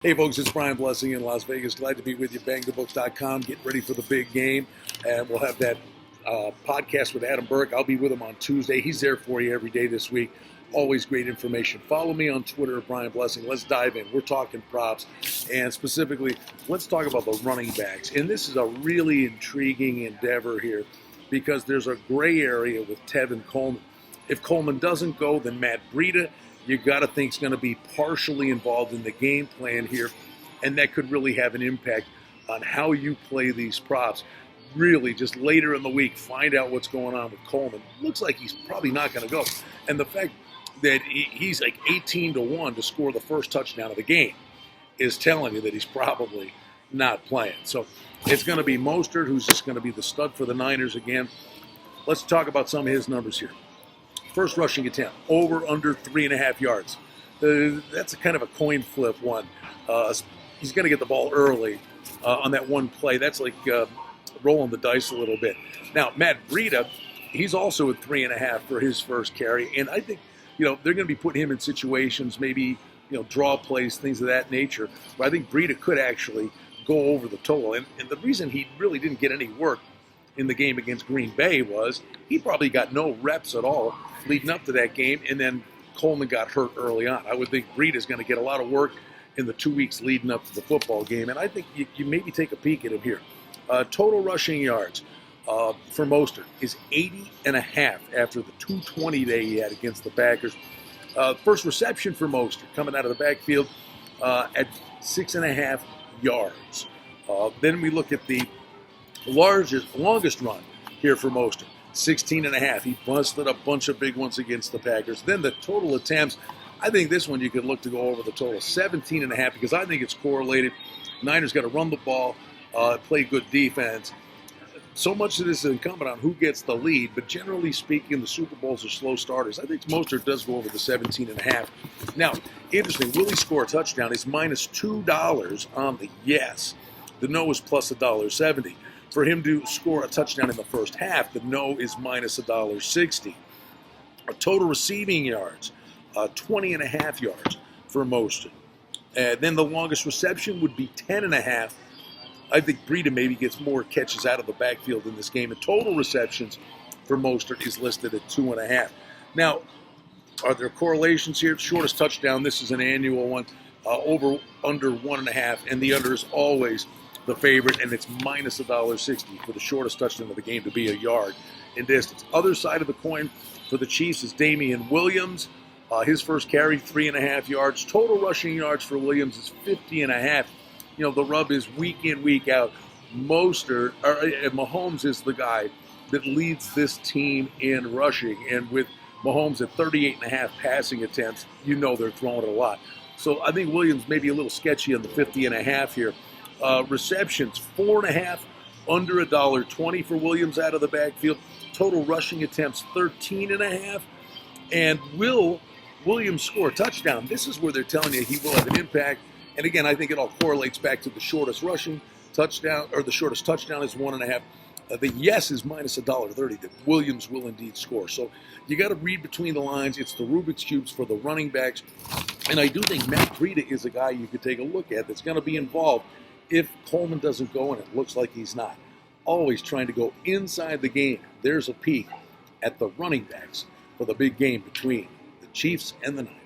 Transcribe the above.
Hey folks, it's Brian Blessing in Las Vegas. Glad to be with you. BangTheBooks.com. Get ready for the big game. And we'll have that podcast with Adam Burke. I'll be with him on Tuesday. He's there for you every day this week. Always great information. Follow me on Twitter at Brian Blessing. Let's dive in. We're talking props. And specifically, let's talk about the running backs. And this is a really intriguing endeavor here because there's a gray area with Tevin Coleman. If Coleman doesn't go, then Matt Breida, you got to think, is going to be partially involved in the game plan here, and that could really have an impact on how you play these props. Really, just later in the week, find out what's going on with Coleman. Looks like he's probably not going to go. And the fact that he's like 18-1 to score the first touchdown of the game is telling you that he's probably not playing. So it's going to be Mostert, who's just going to be the stud for the Niners again. Let's talk about some of his numbers here. First rushing attempt, over under 3.5 yards. That's a kind of a coin flip one. He's going to get the ball early on that one play. That's like rolling the dice a little bit. Now, Matt Breida, he's also at 3.5 for his first carry. And I think, they're going to be putting him in situations, maybe, draw plays, things of that nature. But I think Breida could actually go over the total. And the reason he really didn't get any work in the game against Green Bay was he probably got no reps at all leading up to that game, and then Coleman got hurt early on. I would think Breida is going to get a lot of work in the 2 weeks leading up to the football game, and I think you maybe take a peek at him here. Total rushing yards for Mostert is 80.5 after the 220 day he had against the Packers. First reception for Mostert coming out of the backfield at 6.5 yards. Then we look at the longest run here for Mostert, 16.5. He busted a bunch of big ones against the Packers. Then the total attempts, I think this one you could look to go over the total, 17.5, because I think it's correlated. Niners got to run the ball, play good defense. So much of this is incumbent on who gets the lead, but generally speaking, the Super Bowls are slow starters. I think Mostert does go over the 17.5. Now, interesting, will he score a touchdown? He's minus $2 on the yes. The no is plus $1.70. For him to score a touchdown in the first half, the no is minus $1.60. Total receiving yards, 20.5 yards for Mostert. Then the longest reception would be 10.5. I think Breida maybe gets more catches out of the backfield in this game. And total receptions for Mostert is listed at 2.5. Now, are there correlations here? Shortest touchdown, this is an annual one, over under 1.5, and the under is always the favorite, and it's minus $1.60 for the shortest touchdown of the game to be a yard in distance. Other side of the coin for the Chiefs is Damien Williams. His first carry, 3.5 yards. Total rushing yards for Williams is 50.5. The rub is week in, week out. Mahomes is the guy that leads this team in rushing, and with Mahomes at 38.5 passing attempts, they're throwing it a lot. So I think Williams may be a little sketchy on the 50.5 here. Receptions, 4.5, under $1.20 for Williams out of the backfield. Total rushing attempts, 13.5. And will Williams score a touchdown? This is where they're telling you he will have an impact. And again, I think it all correlates back to the shortest rushing touchdown, or the shortest touchdown is 1.5. The yes is minus $1.30 that Williams will indeed score. So you got to read between the lines. It's the Rubik's Cubes for the running backs. And I do think Matt Breida is a guy you could take a look at that's going to be involved if Coleman doesn't go, and it looks like he's not. Always trying to go inside the game. There's a peek at the running backs for the big game between the Chiefs and the Niners.